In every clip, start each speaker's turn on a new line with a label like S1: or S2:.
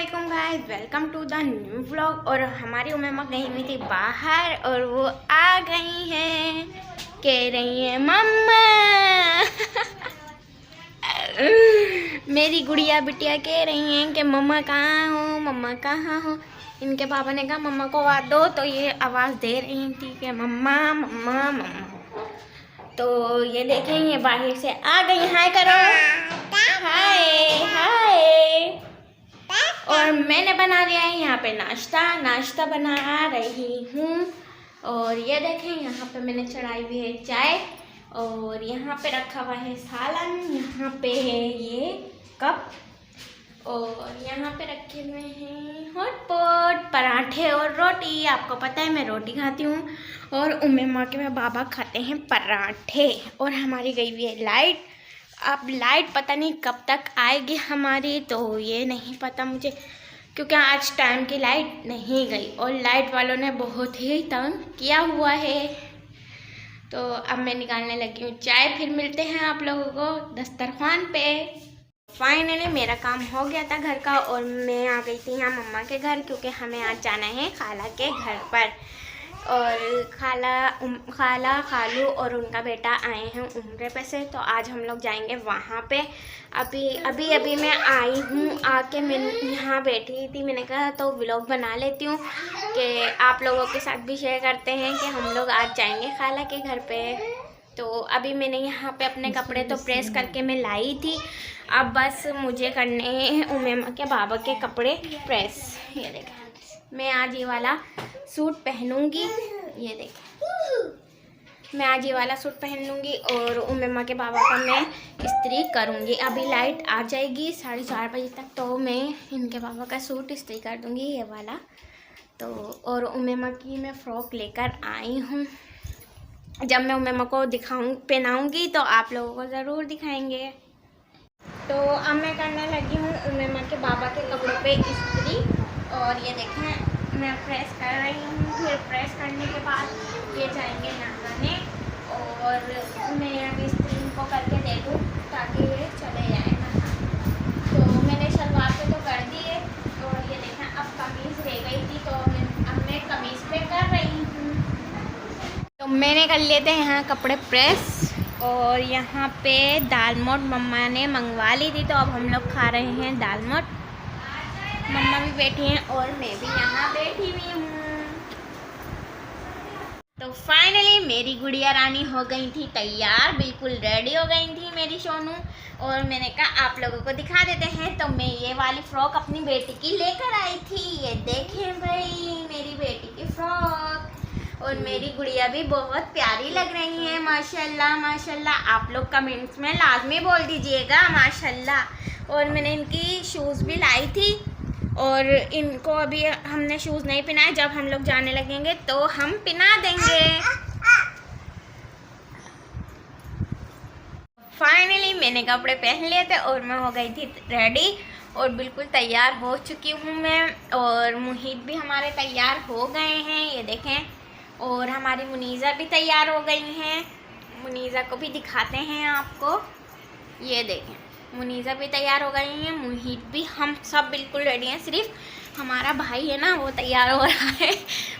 S1: अस्सलामुअलैकुम guys, welcome to the new vlog. और हमारी उम्मा गई हुई थी बाहर और वो आ गई हैं, कह रही हैं मम्मा। मेरी गुड़िया बिटिया कह रही हैं कि मम्मा कहाँ हो, मम्मा कहाँ हो। इनके पापा ने कहा मम्मा को आवाज़ दो, तो ये आवाज़ दे रही थी कि मम्मा मम्मा मम्मा। तो ये देखें, ये बाहर से आ गई। हाय करो, हाय हाय। और मैंने बना लिया है यहाँ पे नाश्ता बना रही हूँ। और ये देखें, यहाँ पे मैंने चढ़ाई हुई है चाय, और यहाँ पे रखा हुआ है सालन, यहाँ पे है ये कप, और यहाँ पे रखे हुए हैं हॉटपॉट, पराठे और रोटी। आपको पता है मैं रोटी खाती हूँ और उम्मा के मैं बाबा खाते हैं पराठे। और हमारी गई हुई है लाइट। अब लाइट पता नहीं कब तक आएगी हमारी, तो ये नहीं पता मुझे, क्योंकि आज टाइम की लाइट नहीं गई और लाइट वालों ने बहुत ही तंग किया हुआ है। तो अब मैं निकालने लगी हूँ चाय, फिर मिलते हैं आप लोगों को दस्तरखान पे। फाइनली मेरा काम हो गया था घर का और मैं आ गई थी यहाँ मम्मा के घर, क्योंकि हमें आज जाना है खाला के घर पर। और खाला खालू और उनका बेटा आए हैं उम्रे पे से, तो आज हम लोग जाएंगे वहाँ पे। अभी मैं आई हूँ, आके मैं यहाँ बैठी थी, मैंने कहा तो व्लॉग बना लेती हूँ कि आप लोगों के साथ भी शेयर करते हैं कि हम लोग आज जाएंगे खाला के घर पे। तो अभी मैंने यहाँ पे अपने कपड़े तो प्रेस करके मैं लाई थी, अब बस मुझे करने हैं उम्मा के बाबा के कपड़े प्रेस। ये देखें, मैं आज ये वाला सूट पहनूंगी, ये देखें मैं आज ये वाला सूट पहन लूँगी और उम्मा के बाबा का मैं इस्त्री करूँगी। अभी लाइट आ जाएगी 4:30 बजे तक, तो मैं इनके बाबा का सूट इस्त्री कर दूँगी ये वाला। तो और उम्मा की मैं फ़्रॉक लेकर आई हूँ, जब मैं उम्मा को पहनाऊँगी तो आप लोगों को ज़रूर दिखाएंगे। तो अब मैं करने लगी हूँ उम्मा के बाबा के कपड़ों पे इस्त्री, और ये देखें मैं प्रेस कर रही हूँ। फिर प्रेस करने के बाद ये जाएंगे नहाने, और मैं अभी इस्त्री को करके दे दूँ ताकि ये चले जाए नहाने। तो मैंने शलवार पे तो कर दिए, और ये देखें अब कमीज़ रह गई थी, तो अब मैं कमीज़ पे कर रही हूँ। तो मैंने कर लिए थे यहाँ कपड़े प्रेस, और यहाँ पे दाल मोट मम्मा ने मंगवा ली थी, तो अब हम लोग खा रहे हैं दाल मोट। मम्मा भी बैठी हैं और मैं भी यहाँ बैठी हुई हूँ। तो फाइनली मेरी गुड़िया रानी हो गई थी तैयार, बिल्कुल रेडी हो गई थी मेरी सोनू। और मैंने कहा आप लोगों को दिखा देते हैं, तो मैं ये वाली फ़्रॉक अपनी बेटी की लेकर आई थी। ये देखें भाई, मेरी बेटी की फ़्रॉक। और मेरी गुड़िया भी बहुत प्यारी लग रही है, माशाल्लाह माशाल्लाह। आप लोग कमेंट्स में लाजमी बोल दीजिएगा माशाल्लाह। और मैंने इनकी शूज़ भी लाई थी, और इनको अभी हमने शूज़ नहीं पहनाए, जब हम लोग जाने लगेंगे तो हम पहना देंगे। फाइनली मैंने कपड़े पहन लिए थे और मैं हो गई थी रेडी, और बिल्कुल तैयार हो चुकी हूँ मैं। और मुहित भी हमारे तैयार हो गए हैं, ये देखें। और हमारी मुनीज़ा भी तैयार हो गई हैं, मुनीज़ा को भी दिखाते हैं आपको। ये देखें, मुनीज़ा भी तैयार हो गई हैं, मुहित भी, हम सब बिल्कुल रेडी हैं। सिर्फ हमारा भाई है ना, वो तैयार हो रहा है,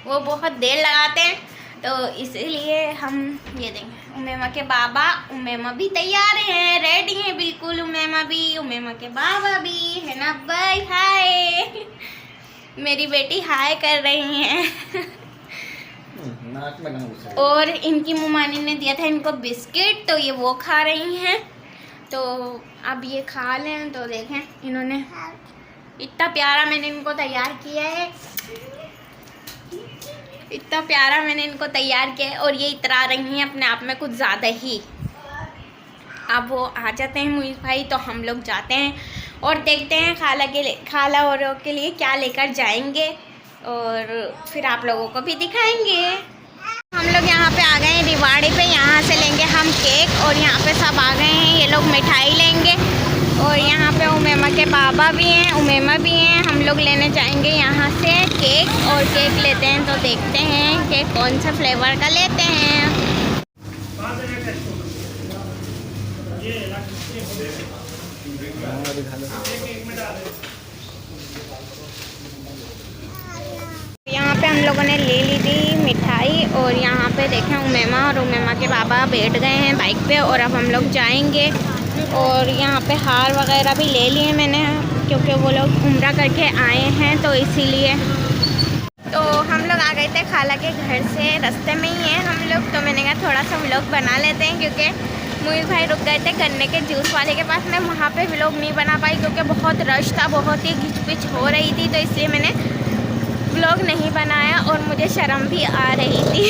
S1: वो बहुत देर लगाते हैं, तो इसलिए हम। ये देखें उम्मा के बाबा, उम्मा भी तैयार हैं, रेडी हैं बिल्कुल। उम्मा भी, उम्मा के बाबा भी है ना भाई। हाय, मेरी बेटी हाय कर रही हैं। और इनकी मुमानी ने दिया था इनको बिस्किट, तो ये वो खा रही हैं। तो अब ये खा लें, तो देखें इन्होंने इतना प्यारा मैंने इनको तैयार किया है, इतना प्यारा मैंने इनको तैयार किया है। और ये इतरा रही हैं अपने आप में कुछ ज़्यादा ही। अब वो आ जाते हैं मुझे भाई, तो हम लोग जाते हैं और देखते हैं खाला और के लिए क्या लेकर जाएंगे, और फिर आप लोगों को भी दिखाएंगे। हम लोग यहाँ पे आ गए हैं रिवाड़ी पे, यहाँ से लेंगे हम केक, और यहाँ पे सब आ गए हैं, ये लोग मिठाई लेंगे। और यहाँ पे उम्मा के बाबा भी हैं, उम्मा भी हैं। हम लोग लेने जाएंगे यहाँ से केक, और केक लेते हैं तो देखते हैं कि कौन सा फ्लेवर का लेते हैं। पे हम लोगों ने ले ली थी मिठाई और यहाँ पे देखें उमेमा और उमेमा के बाबा बैठ गए हैं बाइक पे और अब हम लोग जाएंगे। और यहाँ पे हार वगैरह भी ले लिए मैंने क्योंकि वो लोग उम्रा करके आए हैं तो इसीलिए। तो हम लोग आ गए थे खाला के घर से, रास्ते में ही है हम लोग, तो मैंने कहा थोड़ा सा व्लॉग बना लेते हैं क्योंकि मुनीर भाई रुक गए थे गन्ने के जूस वाले के पास। मैं वहाँ पे व्लॉग नहीं बना पाई क्योंकि बहुत रश था, बहुत ही घिचपिच हो रही थी, तो इसलिए मैंने व्लॉग नहीं बनाया और मुझे शर्म भी आ रही थी।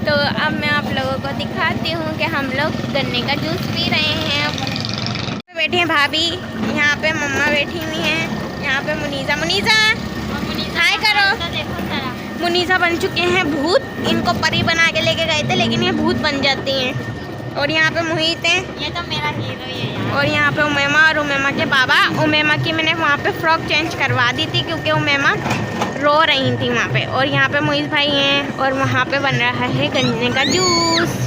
S1: तो अब मैं आप लोगों को दिखाती हूँ कि हम लोग गन्ने का जूस पी रहे हैं। बैठी हैं भाभी, यहाँ पे मम्मा बैठी हुई हैं, यहाँ पे मुनीज़ा हाय करो। मुनीज़ा बन चुके हैं भूत, इनको परी बना के लेके गए थे लेकिन ये भूत बन जाती हैं। और यहाँ पे मोहित हैं, ये तो मेरा हीरो ही है यार। और यहाँ पे उमेमा और उमेमा के बाबा। उमेमा की मैंने वहाँ पे फ्रॉक चेंज करवा दी थी क्योंकि उमेमा रो रही थी वहाँ पे। और यहाँ पे मोहित भाई हैं और वहाँ पे बन रहा है गन्ने का जूस।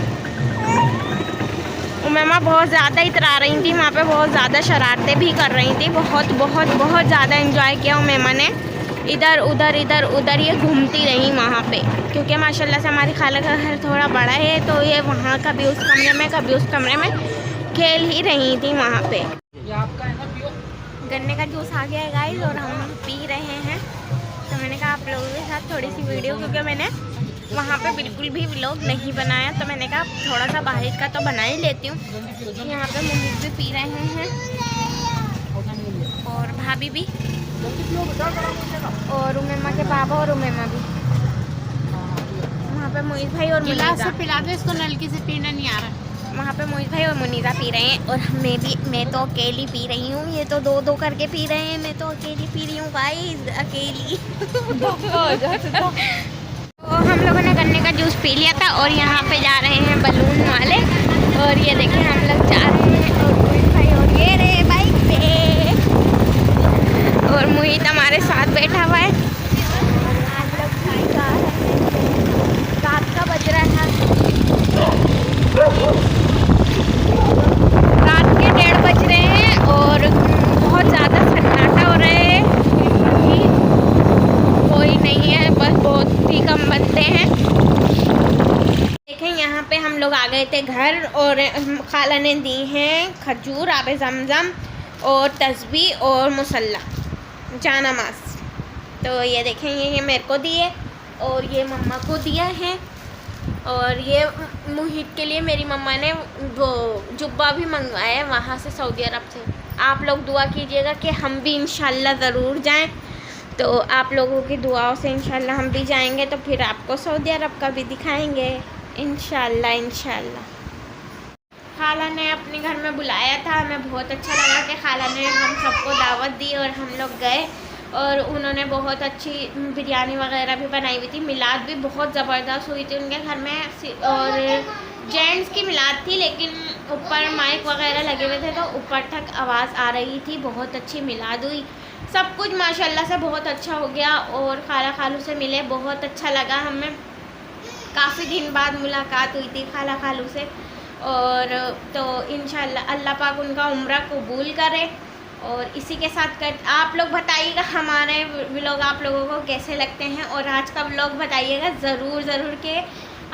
S1: उमेमा बहुत ज़्यादा इतरा रही थी वहाँ पे, बहुत ज़्यादा शरारतें भी कर रही थी, बहुत बहुत बहुत ज़्यादा एंजॉय किया उमेमा ने। इधर उधर ये घूमती रही वहाँ पे क्योंकि माशाल्लाह से हमारी खाला का घर थोड़ा बड़ा है तो ये वहाँ कभी उस कमरे में कभी उस कमरे में खेल ही रही थी वहाँ पे। गन्ने का जूस आ गया है गाइस और हम पी रहे हैं। तो मैंने कहा आप लोगों के साथ थोड़ी सी वीडियो, क्योंकि मैंने वहाँ पे बिल्कुल भी व्लॉग नहीं बनाया तो मैंने कहा थोड़ा सा बाहर का तो बना ही लेती हूँ। यहाँ पे मोहित भी पी रहे हैं और भाभी भी और उमेमा के पापा और उमेमा भी। वहाँ पे मोहित भाई और मुनीज़ा पिला दो इसको, नलकी से पीना नहीं आ रहा। वहाँ पे मोहित भाई और मुनीज़ा पी रहे हैं और मैं तो अकेली पी रही हूँ। ये तो दो करके पी रहे हैं, मैं तो अकेली पी रही हूँ गाइस, अकेली। तो हम लोगों ने गन्ने का जूस पी लिया था और यहाँ पे जा रहे हैं बलून वाले। और ये देखें हम लोग जा रहे हैं और मोहित भाई और ये रहे बाइक पे और मोहित हमारे साथ बैठा हुआ है। हम लोग रात का बज रहा था, रात के 1:30 बज रहे हैं और बहुत ज़्यादा सन्नाटा हो रहा है, कोई नहीं है, बस बहुत ही कम बंदे हैं। देखें यहाँ पे हम लोग आ गए थे घर और खाला ने दी हैं खजूर, आबे ज़मज़म और तस्बीह और मुसल्ला जानमाज। तो ये देखें ये मेरे को दिए और ये मम्मा को दिया है और ये मोहित के लिए मेरी मम्मा ने वो जुब्बा भी मंगवाया है वहाँ से, सऊदी अरब से। आप लोग दुआ कीजिएगा कि हम भी इंशाल्लाह ज़रूर जाएं। तो आप लोगों की दुआओं से इंशाल्लाह हम भी जाएंगे तो फिर आपको सऊदी अरब का भी दिखाएंगे इंशाल्लाह। खाला ने अपने घर में बुलाया था, हमें बहुत अच्छा लगा कि खाला ने हम सबको दावत दी और हम लोग गए और उन्होंने बहुत अच्छी बिरयानी वगैरह भी बनाई हुई थी। मिलाद भी बहुत ज़बरदस्त हुई थी उनके घर में और जेंट्स की मिलाद थी लेकिन ऊपर माइक वगैरह लगे हुए थे तो ऊपर तक आवाज़ आ रही थी। बहुत अच्छी मिलाद हुई, सब कुछ माशाल्लाह से बहुत अच्छा हो गया और खाला खालू से मिले, बहुत अच्छा लगा हमें। काफ़ी दिन बाद मुलाकात हुई थी खाला खालू से और तो इंशाल्लाह अल्लाह पाक उनका उम्रा कबूल करे। और इसी के साथ आप लोग बताइएगा हमारे व्लॉग आप लोगों को कैसे लगते हैं और आज का व्लॉग बताइएगा ज़रूर कि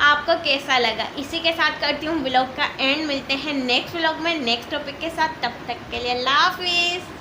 S1: आपको कैसा लगा। इसी के साथ करती हूँ व्लॉग का एंड। मिलते हैं नेक्स्ट व्लॉग में नेक्स्ट टॉपिक के साथ, तब तक के लिए अल्लाह हाफिज़।